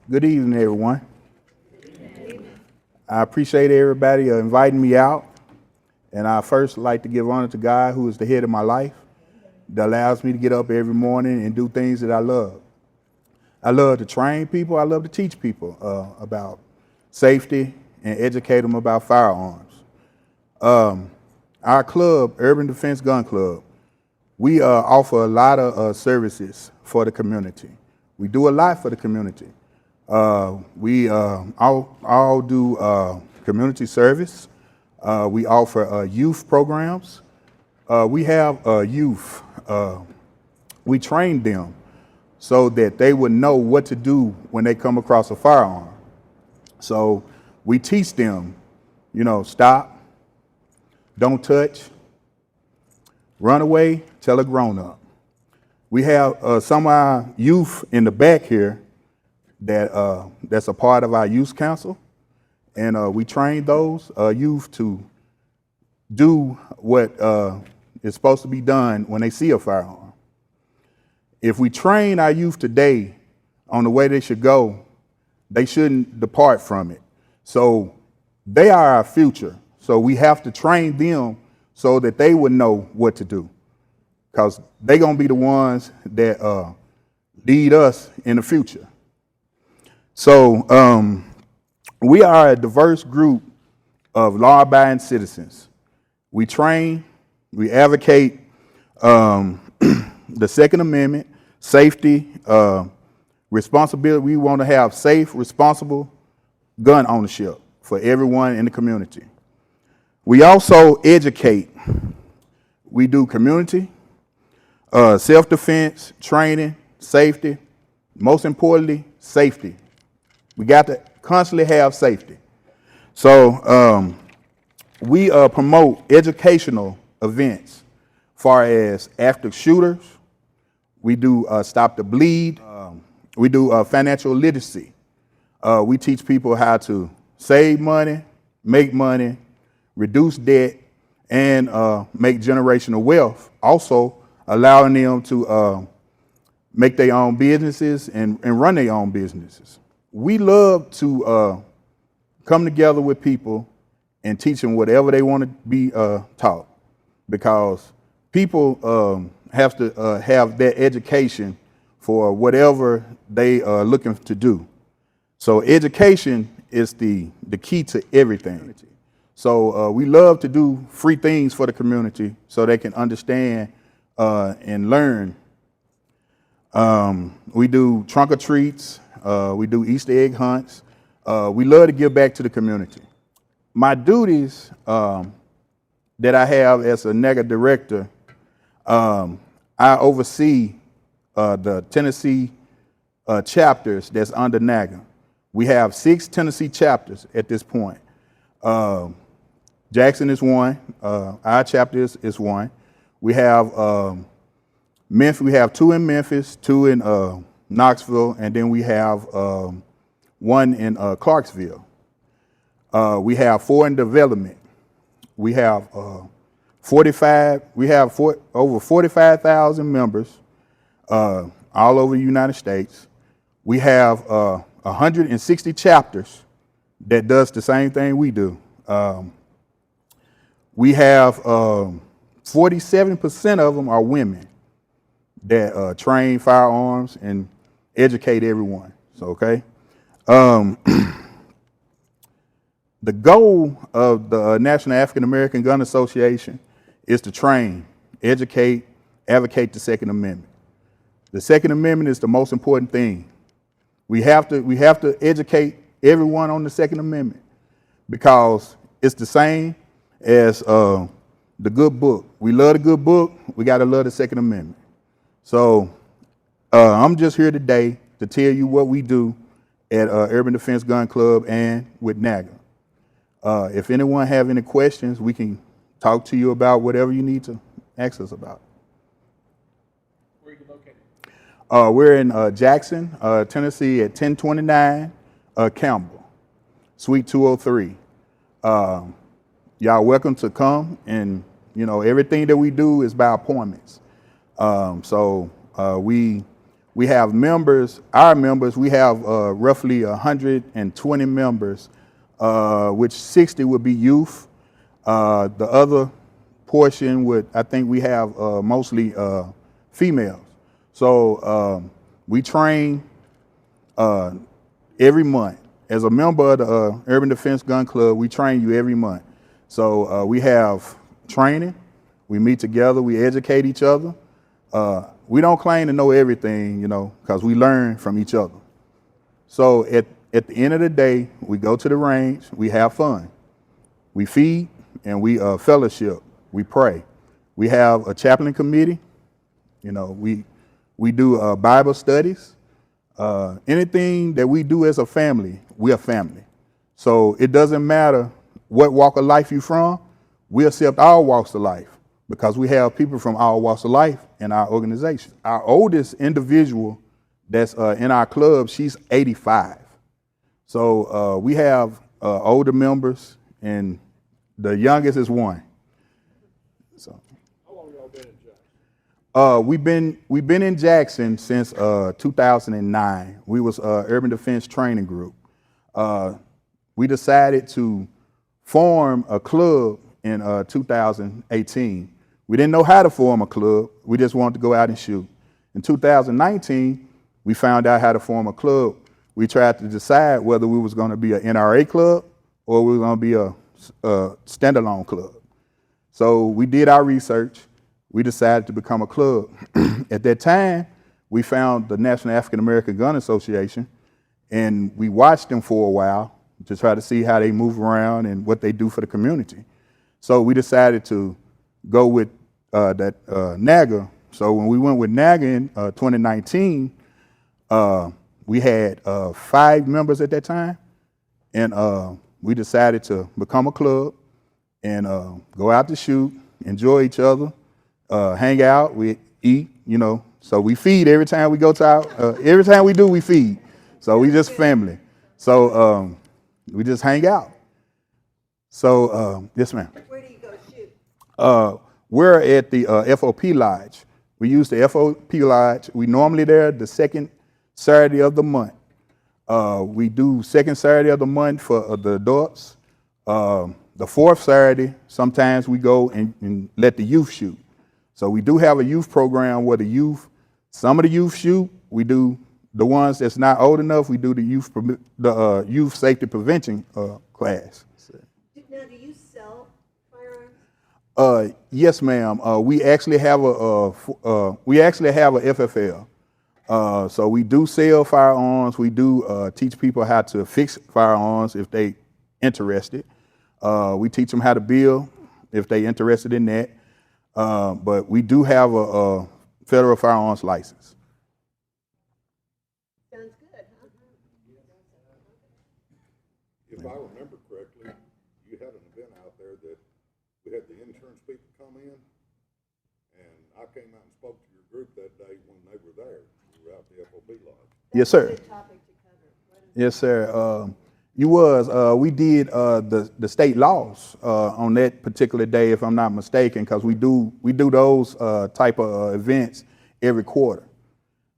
Good evening, everyone. I appreciate everybody inviting me out. And I first like to give honor to God, who is the head of my life, that allows me to get up every morning and do things that I love. I love to train people. I love to teach people about safety and educate them about firearms. Our club, Urban Defense Gun Club, we offer a lot of services for the community. We do a lot for the community. We all do community service. We offer youth programs. We have youth. We train them so that they would know what to do when they come across a firearm. So we teach them, stop, don't touch, run away, tell a grown-up. We have some of our youth in the back here that's a part of our youth council, and we train those youth to do what is supposed to be done when they see a firearm. If we train our youth today on the way they should go, they shouldn't depart from it. So they are our future. So we have to train them so that they would know what to do, because they're going to be the ones that lead us in the future. So we are a diverse group of law-abiding citizens. We train, we advocate the Second Amendment, safety, responsibility. We want to have safe, responsible gun ownership for everyone in the community. We also educate. We do community, self-defense, training, safety, most importantly, safety. We got to constantly have safety. So we promote educational events far as active shooters. We do stop the bleed. We do financial literacy. We teach people how to save money, make money, reduce debt, and make generational wealth. Also allowing them to make their own businesses and run their own businesses. We love to come together with people and teach them whatever they want to be taught, because people have to have that education for whatever they are looking to do. So education is the key to everything. So we love to do free things for the community so they can understand and learn. We do trunk or treats. We do Easter egg hunts. We love to give back to the community. My duties that I have as a NAAGA director, I oversee the Tennessee chapters that's under NAAGA. We have 6 Tennessee chapters at this point. Jackson is one. Our chapter is one. We have Memphis. We have 2 in Memphis, 2 in Knoxville, and then we have 1 in Clarksville. We have 4 in development. We have 45. We have over 45,000 members all over the United States. We have 160 chapters that does the same thing we do. We have 47% of them are women that train firearms and educate everyone. So, okay. The goal of the National African American Gun Association is to train, educate, advocate the Second Amendment. The Second Amendment is the most important thing. We have to educate everyone on the Second Amendment, because it's the same as the good book. We love the good book. We got to love the Second Amendment. So I'm just here today to tell you what we do at Urban Defense Gun Club and with NAAGA. If anyone have any questions, we can talk to you about whatever you need to ask us about. Where are you located? We're in Jackson, Tennessee at 1029 Campbell, Suite 203. Y'all welcome to come, and everything that we do is by appointments. So we We have members, our members, we have roughly 120 members, which 60 would be youth. The other portion would, I think we have mostly females. So we train every month. As a member of the Urban Defense Gun Club, we train you every month. So we have training, we meet together, we educate each other. We don't claim to know everything, because we learn from each other. So at the end of the day, we go to the range, we have fun. We feed and we fellowship, we pray. We have a chaplain committee, we do Bible studies. Anything that we do as a family, we're a family. So it doesn't matter what walk of life you're from, we accept all walks of life because we have people from all walks of life in our organization. Our oldest individual that's in our club, she's 85. So we have older members, and the youngest is 1. So. How long y'all been in Jackson? We've been in Jackson since 2009. We was Urban Defense Training Group. We decided to form a club in 2018. We didn't know how to form a club. We just wanted to go out and shoot. In 2019, we found out how to form a club. We tried to decide whether we was going to be an NRA club or we were going to be a standalone club. So we did our research. We decided to become a club. At that time, we found the National African American Gun Association, and we watched them for a while to try to see how they move around and what they do for the community. So we decided to go with NAAGA. So when we went with NAAGA in 2019, we had 5 members at that time, and we decided to become a club and go out to shoot, enjoy each other, hang out, we eat, So we feed every time we go to every time we do, we feed. So we just family. So we just hang out. So, yes, ma'am. Where do you go shoot? We're at the FOP Lodge. We use the FOP Lodge. We normally there the second Saturday of the month. We do second Saturday of the month for the adults. The fourth Saturday, sometimes we go and let the youth shoot. So we do have a youth program where some of the youth shoot. We do the ones that's not old enough. We do the youth safety prevention class. Now, do you sell firearms? Yes, ma'am. We actually have a FFL. So we do sell firearms. We do teach people how to fix firearms if they interested. We teach them how to build if they interested in that. But we do have a federal firearms license. Sounds good, huh? If I remember correctly, you had an event out there that we had the insurance people come in, and I came out and spoke to your group that day when they were there. You were out at the FOB Lodge. Yes, sir. That's a good topic to cover. Yes, sir. We did the state laws on that particular day, if I'm not mistaken, because we do those type of events every quarter.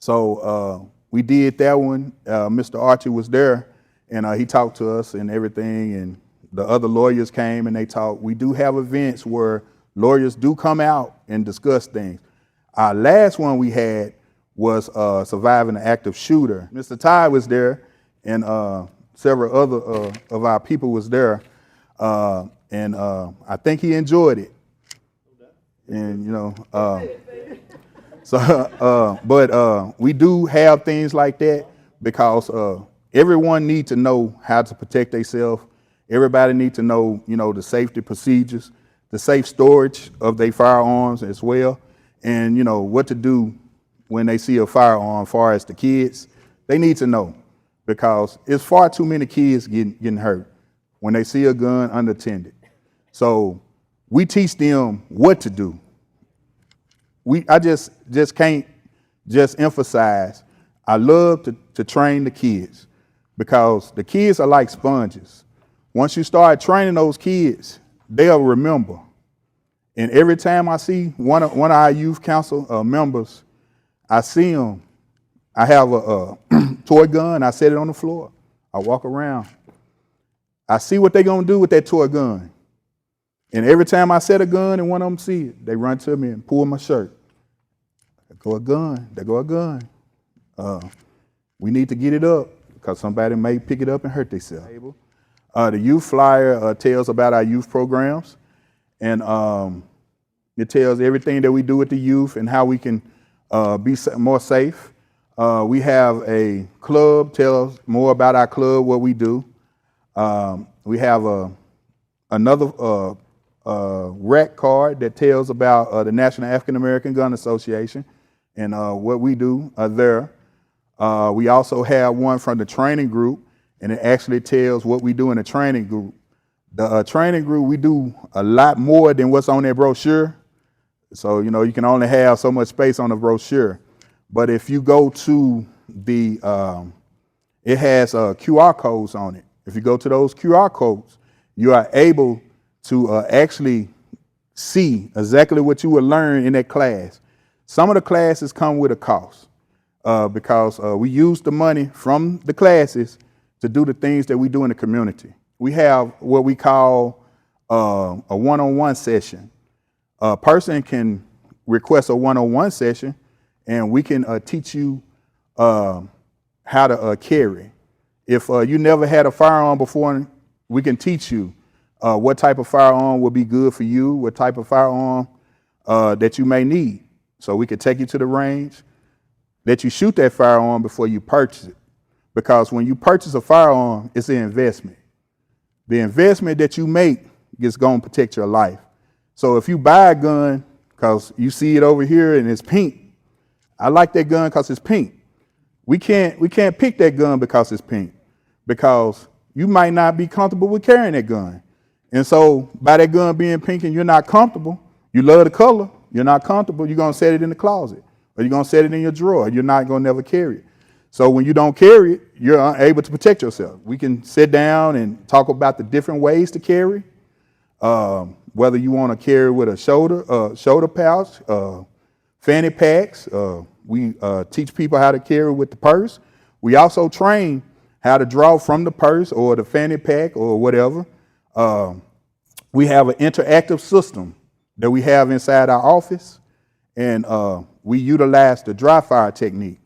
So we did that one. Mr. Archie was there, and he talked to us and everything, and the other lawyers came and they talked. We do have events where lawyers do come out and discuss things. Our last one we had was surviving an active shooter. Mr. Ty was there, and several other of our people was there, and I think he enjoyed it. And but we do have things like that because everyone needs to know how to protect themselves. Everybody needs to know, the safety procedures, the safe storage of their firearms as well, and what to do when they see a firearm. As far as the kids, they need to know. Because it's far too many kids getting hurt when they see a gun unattended. So we teach them what to do. I just can't emphasize. I love to train the kids because the kids are like sponges. Once you start training those kids, they'll remember. And every time I see one of our youth council members, I see them I have a toy gun. I set it on the floor. I walk around. I see what they're going to do with that toy gun. And every time I set a gun and one of them see it, they run to me and pull my shirt. There go a gun. There go a gun. We need to get it up because somebody may pick it up and hurt themselves. The youth flyer tells about our youth programs, and it tells everything that we do with the youth and how we can be more safe. We have a club, tells more about our club, what we do. We have another rec card that tells about the National African American Gun Association and what we do there. We also have one from the training group, and it actually tells what we do in the training group. The training group, we do a lot more than what's on that brochure. So, you know, you can only have so much space on the brochure. But if you go to the, it has QR codes on it. If you go to those QR codes, you are able to actually see exactly what you will learn in that class. Some of the classes come with a cost because we use the money from the classes to do the things that we do in the community. We have what we call a one-on-one session. A person can request a one-on-one session, and we can teach you how to carry. If you never had a firearm before, we can teach you what type of firearm will be good for you, what type of firearm that you may need. So we can take you to the range, let you shoot that firearm before you purchase it. Because when you purchase a firearm, it's an investment. The investment that you make is going to protect your life. So if you buy a gun because you see it over here and it's pink, I like that gun because it's pink. We can't pick that gun because it's pink, because you might not be comfortable with carrying that gun. And so by that gun being pink and you're not comfortable, you love the color, you're not comfortable, you're going to set it in the closet or you're going to set it in your drawer. You're not going to never carry it. So when you don't carry it, you're unable to protect yourself. We can sit down and talk about the different ways to carry, whether you want to carry with a shoulder pouch, fanny packs. We teach people how to carry with the purse. We also train how to draw from the purse or the fanny pack or whatever. We have an interactive system that we have inside our office, and we utilize the dry fire technique.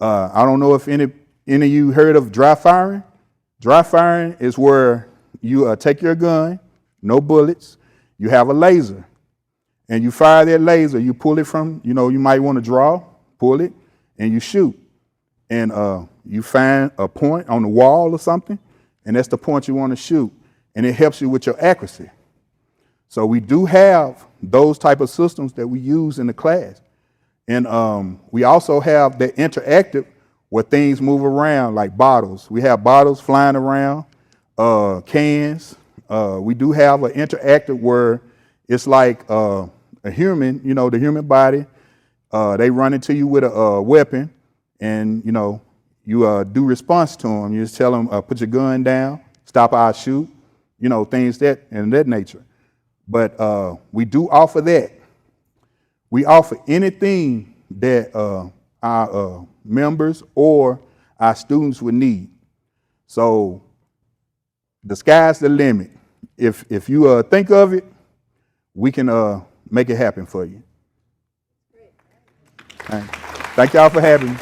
I don't know if any of you heard of dry firing. Dry firing is where you take your gun, no bullets, you have a laser, and you fire that laser. You pull it from, you might want to draw, pull it, and you shoot. And you find a point on the wall or something, and that's the point you want to shoot. And it helps you with your accuracy. So we do have those type of systems that we use in the class. And we also have the interactive where things move around, like bottles. We have bottles flying around, cans. We do have an interactive where it's like a human, the human body. They run into you with a weapon, and you do response to them. You just tell them, put your gun down, stop, I'll shoot, things that nature. But we do offer that. We offer anything that our members or our students would need. So the sky's the limit. If you think of it, we can make it happen for you. Thank y'all for having me.